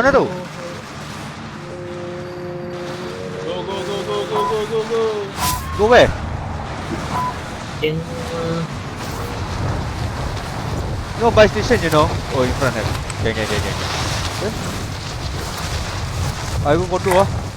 Mana tu? Go. Go where? In No buy station, you know. Oh, in front have. Okay. I will go to